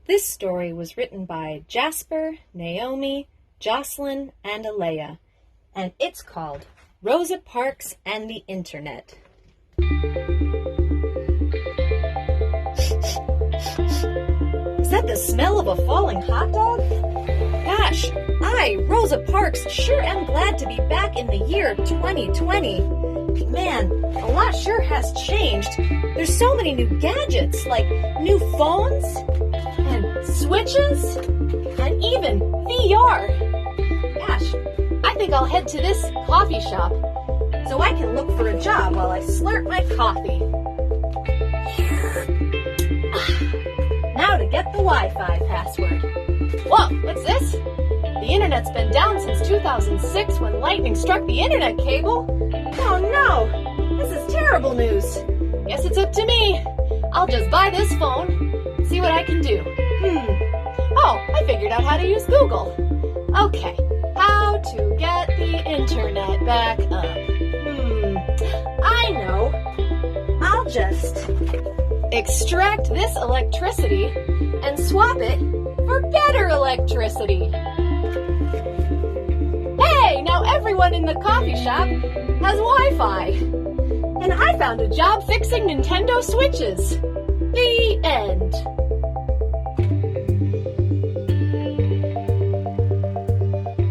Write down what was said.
This story was written by Jasper, Naomi, Jocelyn, and Alea, and it's called Rosa Parks and the Internet. Is that the smell of a falling hot dog? Gosh, I, Rosa Parks, sure am glad to be back in the year 2020. Man, a lot sure has changed. There's so many new gadgets, like new phones, and switches, and even VR. Gosh, I think I'll head to this coffee shop so I can look for a job while I slurp my coffee. Now to get the Wi-Fi password. Whoa, what's this? The internet's been down since 2006 when lightning struck the internet cable. Oh no, this is terrible news. Guess it's up to me. I'll just buy this phone, see what I can do. Oh, I figured out how to use Google. Okay, how to get the internet back up. I know. I'll just extract this electricity and swap it for better electricity. Hey, now everyone in the coffee shop has Wi-Fi. And I found a job fixing Nintendo Switches. The end.